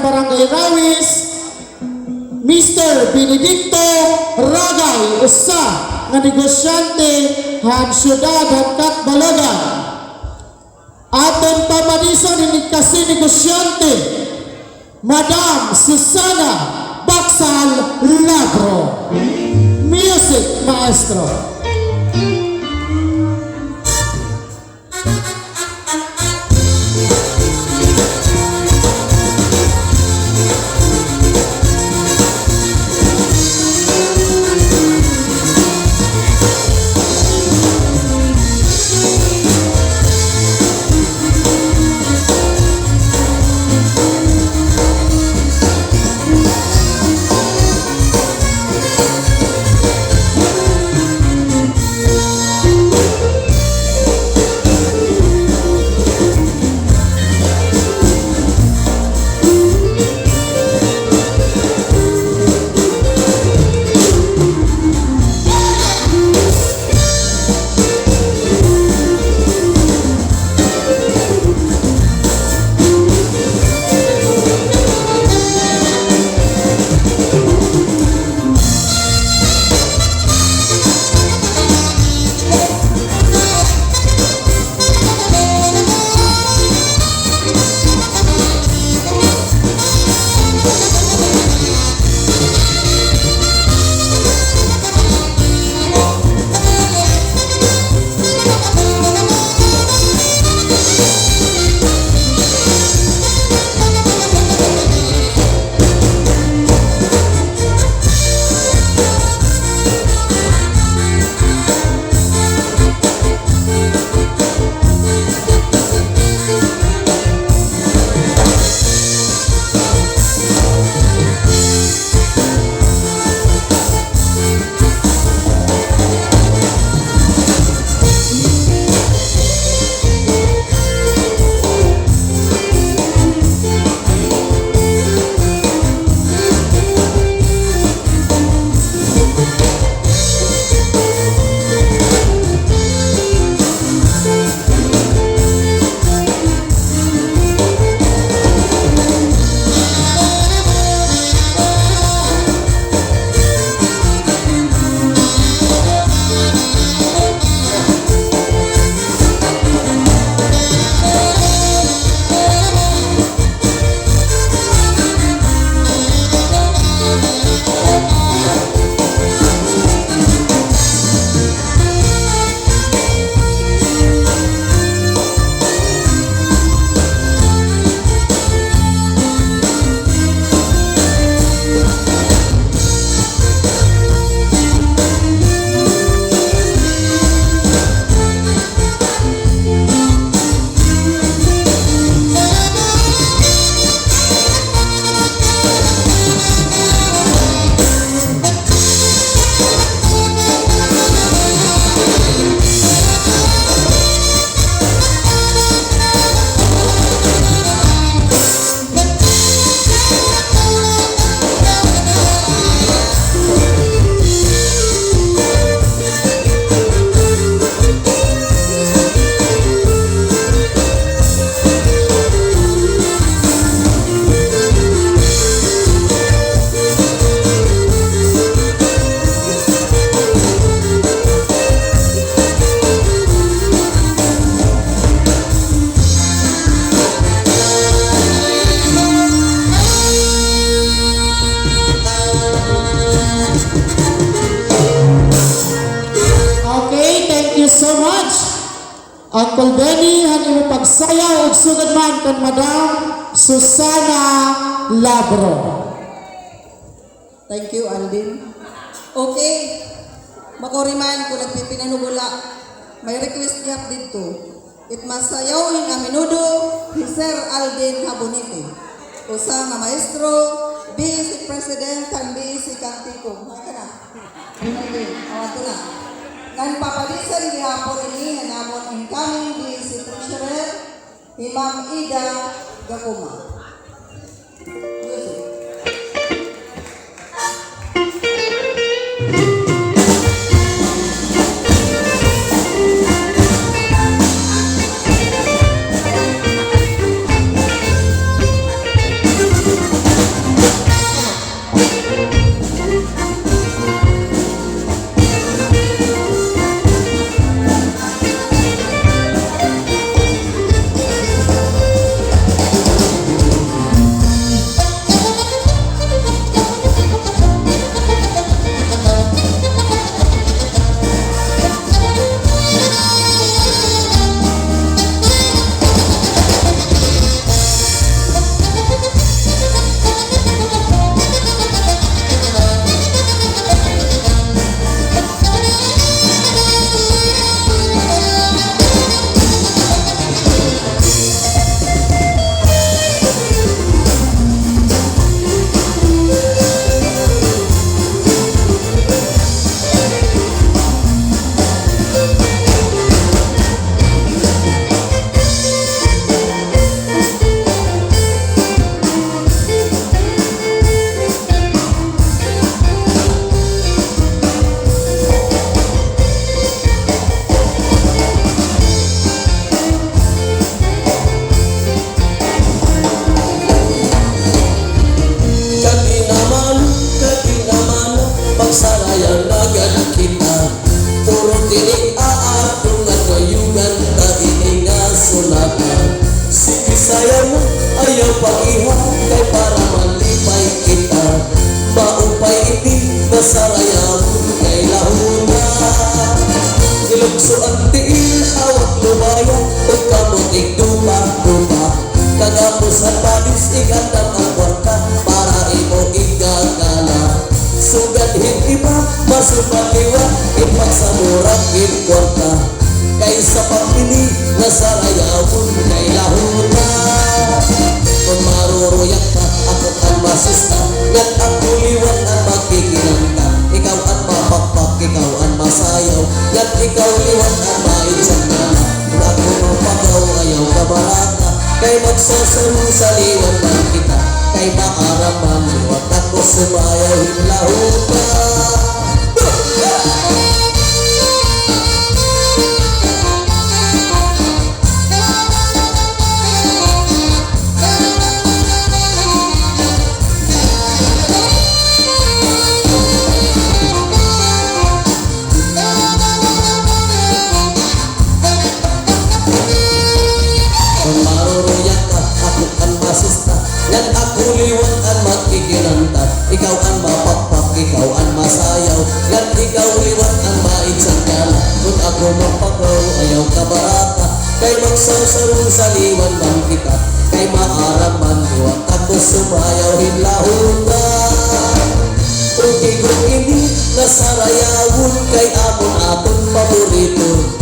Barangay Rawis, Mr. Benedicto Ragay, usa nga negosyante han syudad hangkat Balogan. Aton pamanisan ini kasi negosyante, Madam Susana Baksal Labro. Music Maestro. Uncle Benny, hani mo pagsayaw og sugad man kan Madam Susana Labro. Thank you, Aldin. Okay, makoriman ko nagpipinanugula. May request gap dito. Itmasayawin a menudo ni Sir Aldin Habonite. Usa nga maestro, Vice President kandi si Kantiko. Maka na. Aldin, awato na. Kan papalisan gihapon ini namon incoming Vice Treasurer Imam Ida Gakuma. pagihan kay para malipay kita. Maupay ini nasarayaw kay lahuna. Ilugso ang tiil, hawak lumaya, o kamuting dupa-dupa. Kagapusan panis, igatang ang kwarta, para imo igagala. Sugadhin iba, masumaliwa, ipagsamurang kwarta. Kaysa pagpili, nasarayawon kay lahuna. Kung maruruyak ka, ako ang masista, yan ang kuliwan ang magkikinanta. Ikaw ang mapakpak, ikaw ang masayaw, yan ikaw liwan ang maitsandala. Kung ako mapagaw, ayaw ka baraka, kay magsasaro sa liwan man kita. Kay maaraman, liwat ako sumayaw, lahuna. Kung maruruyak ka, ako ang masista, yan ako liwan ang magkikinanta. Ikaw ang mapakpak, ikaw ang masayaw, yan ikaw liwan ang maitsandala. Kung ako mapagaw, ayaw ka baraka, kay magsasaro sa liwan man kita. Kay maaraman, liwan ako sumayaw, hinlahuna. Ukigong ini, nasarayawon kay amon aton paborito.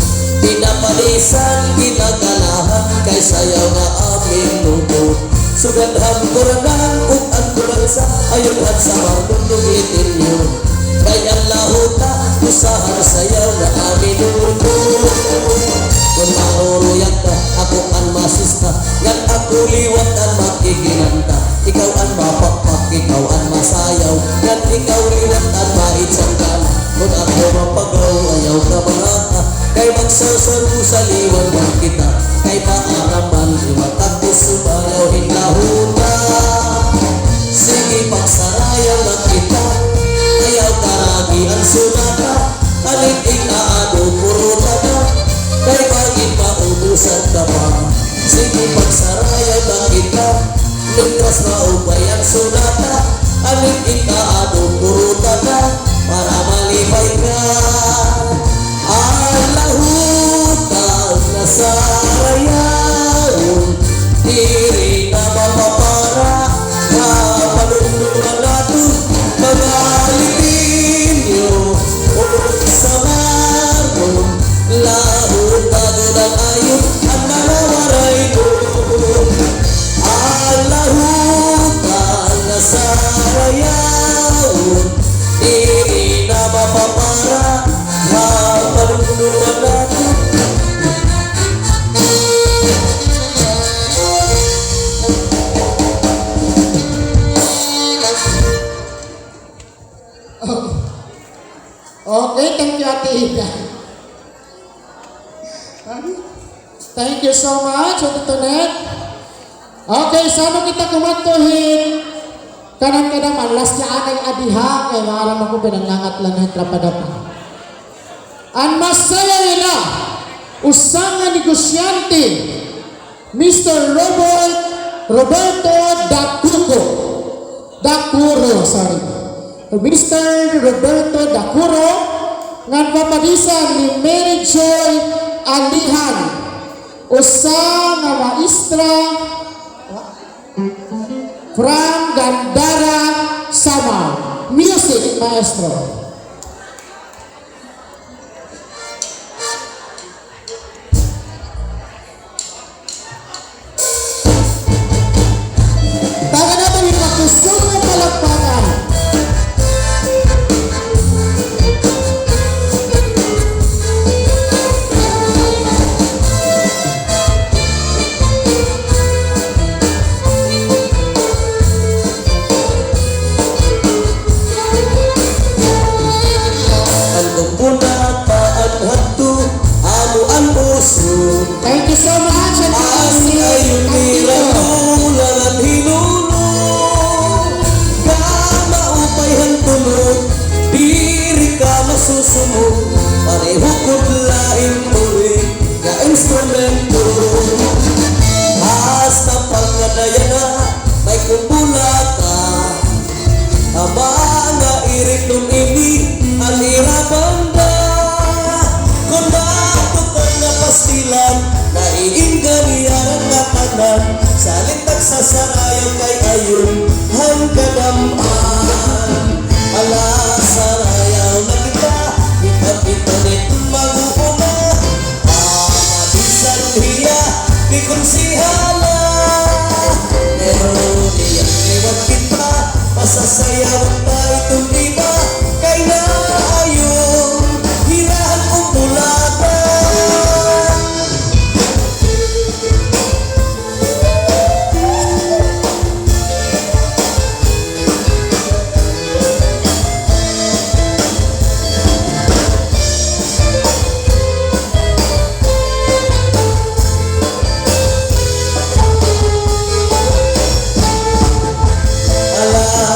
Pinapalisan, ginagalahan, kay sayaw nga aming luto. Sugadhan koranang, kung ang kulansa, ayunhan sa marunong itin nyo. Kay ang lahuta, usahan sayaw na aming luto. Kung maruruyak ka, ako ang masista, yan ako liwat ang magkikinanta. Ikaw ang mapakpak, ikaw ang masayaw, yan ikaw liwat ang maitsandala. Kung ako mapagaw, ayaw ka baraka, kay magsasaro sa liwan man kita. Kay maaraman, liwat ako sumayaw, hinlahuna. Sige pagsarayaw na kita, ayaw karagi ang sunata. Alitig na ano, puro na, kay bagit maubusan ka pa. Sige pagsarayaw na kita, ligtas na ubay ang sunata. Alitig na ano, puro na, para malipay ka. Alahutan na sarayawon, diri na mapapara. Kapanunduan nato, mga litinyo, o sa maron. Lahutan ng ayon, ang nanawaray ko. Alahutan na sarayawon, diri na mapapara. Kapanunduan nato. Okay, thank you, Ate Ida. Thank you so much, Ate Tonet. Okay, sama kita kumantuhin. Kanang-kanang malas niya anay adiha, kaya maaram ako pinangangat lang ng trapadapa. Ang masaya nila, usang negosyante, Mr. Roberto Dacuro, sorry. Mr. Roberto Dacuro, ngan papadisan ni Mary Joy Alihan, usang nga maestra from Gandara, Samar. Music, maestro. Taga natin yung makusog na palakpakan. Thank you so much. Asi ayun niramulan hinulong, ka maupay hantulog, diri ka masusunod, pareho kod laing tuloy nga instrumento. Hasta pagkadayan na may kumpulata. Aba nga irik nung ini alira banda. Kung natukan na pastilan naiinggan niyaran nga tanan. Salintag sa sarayaw kay ayon hangkadaman. Ala sarayaw na kita itapitanit mag-uuna. Bisan hiya di konsihala. Pero diyan iwan kita masasayawan tayo itong iba. Kay naayong hirahan kong bulata.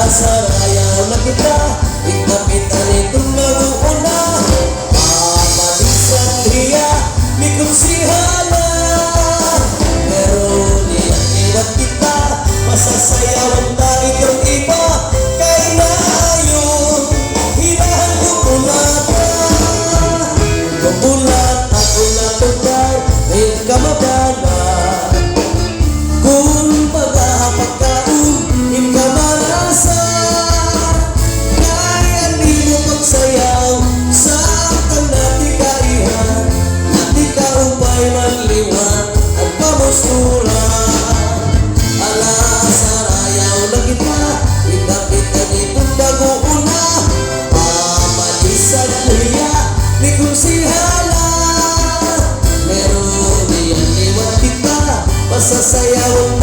Sarayaw na kita, ikapitan itong mag-uuna. Papadisan hiya, di konsihala. Pero diyan iwan kita, masasayawan tayo itong iba. Kay naayong hirahan ko bulata. Kung bulat ako natugay, ngayon ka mabana. Kung paghahapak ka, ka marasa. Kaya di mo magsayaw sa kang natikaihan. Natikaupay manliwan at pamustura. Ala sarayaw na kita, ikapitan itong mag-uuna. Papadisan hiya, di konsihala. Pero diyan iwan kita, masasayawan